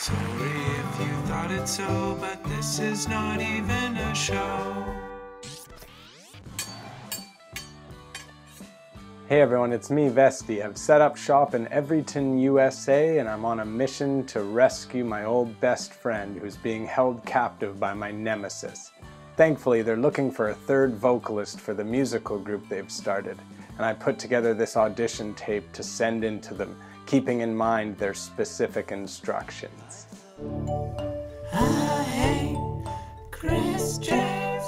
Sorry if you thought it so, but this is not even a show. Hey everyone, it's me, Vesti. I've set up shop in Everton, USA, and I'm on a mission to rescue my old best friend who's being held captive by my nemesis. Thankfully, they're looking for a third vocalist for the musical group they've started, and I put together this audition tape to send in to them, keeping in mind their specific instructions. I hate Chris James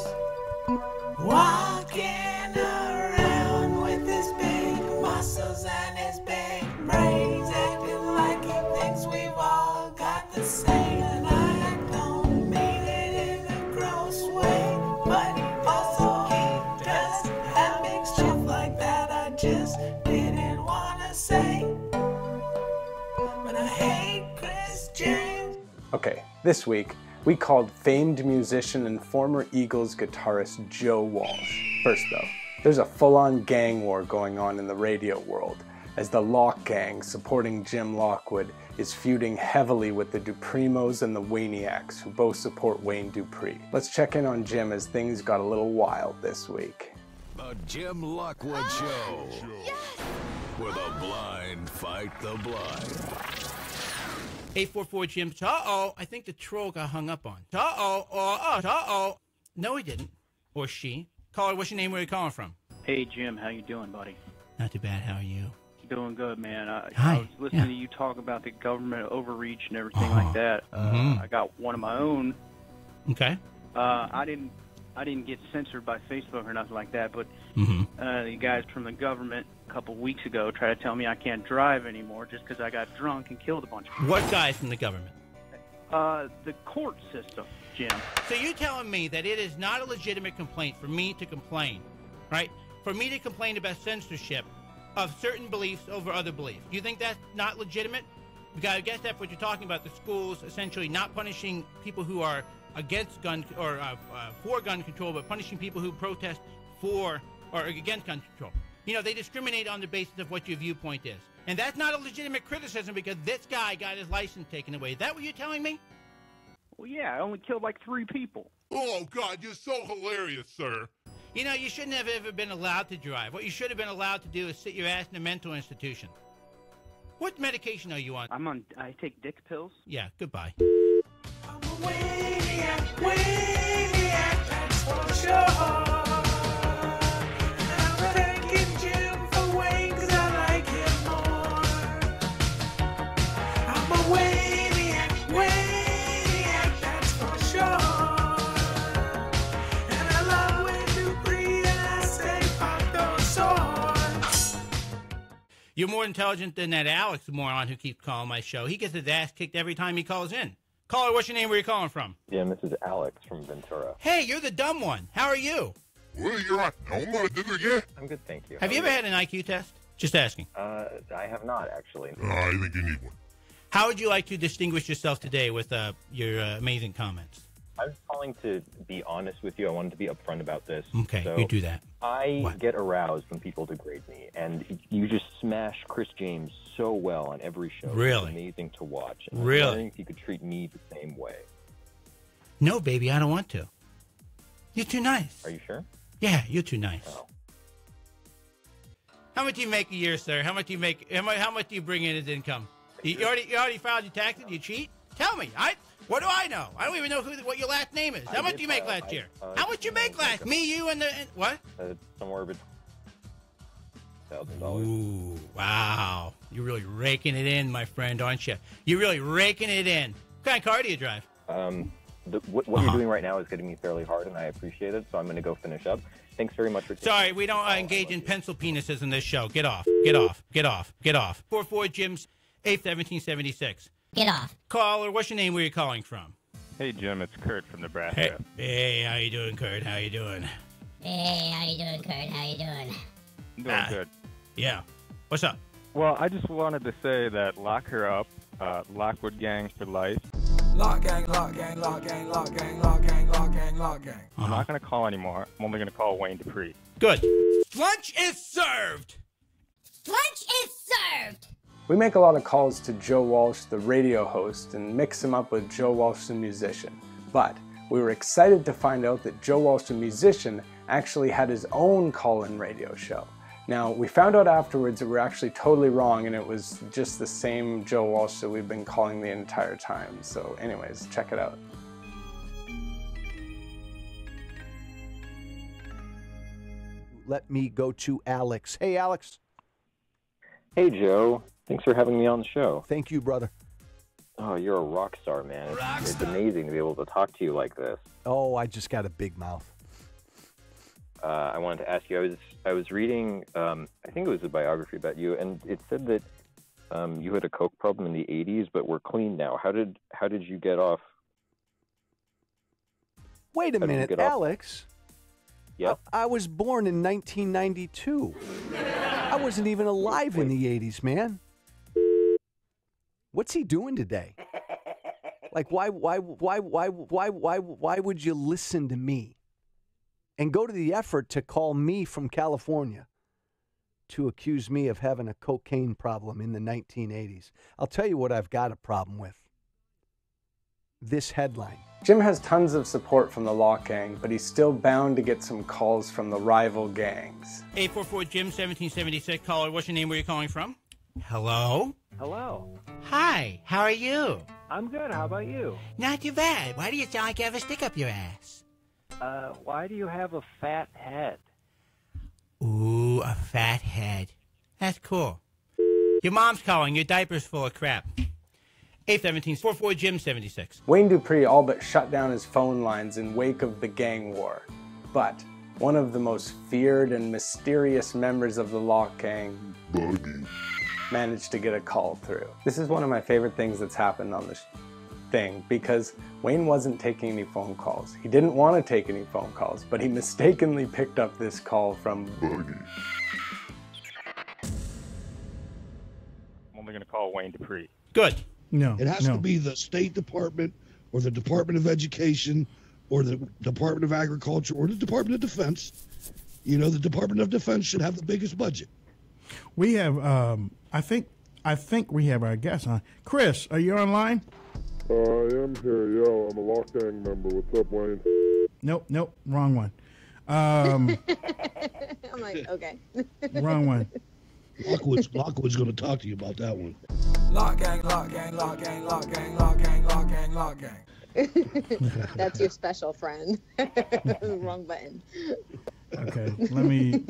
walking around with his big muscles and his big brains, acting like he thinks we've all got the same. And I don't mean it in a gross way, but also he does have big stuff like that I just didn't want to say. But I hate Chris James. Okay, this week, we called famed musician and former Eagles guitarist Joe Walsh. First though, there's a full-on gang war going on in the radio world, as the LockGang, supporting Jim Lockwood, is feuding heavily with the Dupremos and the Y2Ep13, who both support Wayne Dupree. Let's check in on Jim as things got a little wild this week. The Jim Lockwood Show, where the blind fight the blind. 844 Jim. Uh-oh, I think the troll got hung up on. Uh-oh. No, he didn't. Or she. Caller, what's your name? Where are you calling from? Hey, Jim. How you doing, buddy? Not too bad. How are you? Doing good, man. Hi. I was listening to you talk about the government overreach and everything like that. I got one of my own. Okay. I didn't get censored by Facebook or nothing like that, but the guys from the government a couple weeks ago tried to tell me I can't drive anymore just because I got drunk and killed a bunch of people. What guys from the government? The court system, Jim. So you're telling me that it is not a legitimate complaint for me to complain, right? For me to complain about censorship of certain beliefs over other beliefs. You think that's not legitimate? Because I guess that's what you're talking about, the schools essentially not punishing people who are against gun or for gun control, but punishing people who protest for or against gun control. You know, they discriminate on the basis of what your viewpoint is. And that's not a legitimate criticism because this guy got his license taken away. Is that what you're telling me? Well, yeah, I only killed like 3 people. Oh, God, you're so hilarious, sir. You know, you shouldn't have ever been allowed to drive. What you should have been allowed to do is sit your ass in a mental institution. What medication are you on? I take dick pills. Yeah, goodbye. I'm a Wayne-Ep, that's for sure. And I'm thanking Jim for Wayne 'cause I like him more. I'm a Wayne-Ep, that's for sure. And I love Wayne Dupree and I say pop those swords. You're more intelligent than that Alex moron who keeps calling my show. He gets his ass kicked every time he calls in. Caller, what's your name? Where are you calling from? Yeah, this is Alex from Ventura. Hey, you're the dumb one. How are you? Well, you're right. I'm going to do it again. I'm good, thank you. Have you ever had an IQ test? Just asking. I have not, actually. I think you need one. How would you like to distinguish yourself today with your amazing comments? I was calling to be honest with you. I wanted to be upfront about this. Okay, so you do that. I get aroused when people degrade me, and you just smash Chris James so well on every show. Really? It's amazing to watch. And Really? I'm wondering if you could treat me the same way. No, baby, I don't want to. You're too nice. Are you sure? Yeah, you're too nice. Oh. How much do you make a year, sir? How much do you make? How much do you bring in as income? You already filed your taxes? You cheat? Tell me. What do I know? I don't even know what your last name is. How much did you make last year? How much you make last? Me, you, and what? Somewhere between $1,000. Ooh, wow. You're really raking it in, my friend, aren't you? You're really raking it in. What kind of car do you drive? What you're doing right now is getting me fairly hard, and I appreciate it, so I'm going to go finish up. Thanks very much for taking Sorry, we don't engage in pencil penises in this show. Get off. Get off. Get off. Get off. 44 Jim's 8th, 1776. Get off. Caller, what's your name? Where are you calling from? Hey, Jim, it's Kurt from Nebraska. Hey, how you doing, Kurt? How you doing? Hey, how you doing, Kurt? How you doing? I'm doing good. Yeah. What's up? Well, I just wanted to say that lock her up, Lockwood Gang for life. LockGang, LockGang, LockGang, LockGang, LockGang, LockGang, LockGang. I'm not going to call anymore. I'm only going to call Wayne Dupree. Good. Lunch is served! Lunch is served! We make a lot of calls to Joe Walsh, the radio host, and mix him up with Joe Walsh, the musician. But we were excited to find out that Joe Walsh, the musician, actually had his own call-in radio show. Now, we found out afterwards that we're actually totally wrong, and it was just the same Joe Walsh that we've been calling the entire time. So anyways, check it out. Let me go to Alex. Hey, Alex. Hey, Joe. Thanks for having me on the show. Thank you, brother. Oh, you're a rock star, man. It's amazing to be able to talk to you like this. Oh, I just got a big mouth. I wanted to ask you, I was reading, I think it was a biography about you, and it said that you had a coke problem in the 80s, but were clean now. How did you get off? Wait a minute, Alex. Yeah. I was born in 1992. I wasn't even alive in the 80s, man. What's he doing today? Like, why would you listen to me and go to the effort to call me from California to accuse me of having a cocaine problem in the 1980s? I'll tell you what I've got a problem with. This headline. Jim has tons of support from the LockGang, but he's still bound to get some calls from the rival gangs. 844-JIM-1776, caller, what's your name, where are you calling from? Hello? Hello. Hi, how are you? I'm good, how about you? Not too bad. Why do you sound like you have a stick up your ass? Why do you have a fat head? Ooh, a fat head. That's cool. Your mom's calling, your diaper's full of crap. 817-44-JIM-76. Wayne Dupree all but shut down his phone lines in wake of the gang war. But one of the most feared and mysterious members of the LockGang, Buggy, managed to get a call through. This is one of my favorite things that's happened on this thing, because Wayne wasn't taking any phone calls. He didn't want to take any phone calls, but he mistakenly picked up this call from Buggy. I'm only going to call Wayne Dupree. Good. No. It has to be the State Department or the Department of Education or the Department of Agriculture or the Department of Defense. You know, the Department of Defense should have the biggest budget. We have, I think we have our guest on. Chris, are you online? I am here, yo. I'm a LockGang member. What's up, Wayne? Nope, wrong one. I'm like, okay. Wrong one. Lockwood's going to talk to you about that one. LockGang, LockGang, LockGang, LockGang, LockGang, LockGang, LockGang. That's your special friend. Wrong button. Okay, let me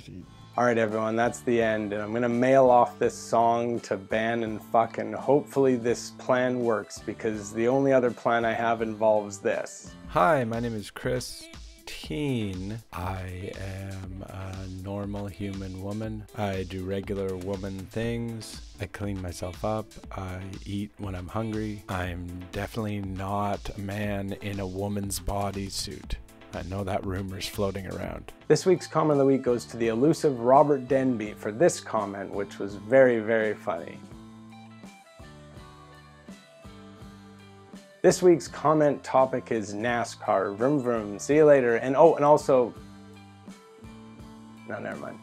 see. Alright everyone, that's the end, and I'm gonna mail off this song to Ban and Fuck, and hopefully this plan works, because the only other plan I have involves this. Hi, my name is Chris. I am a normal human woman. I do regular woman things. I clean myself up. I eat when I'm hungry. I'm definitely not a man in a woman's bodysuit. I know that rumor's floating around. This week's comment of the week goes to the elusive Robert Denby for this comment, which was very, very funny. This week's comment topic is NASCAR. Vroom vroom. See you later. And oh, and also... No, never mind.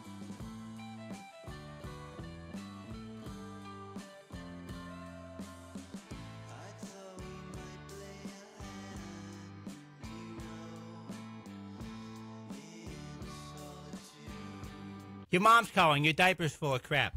Your mom's calling, your diaper's full of crap.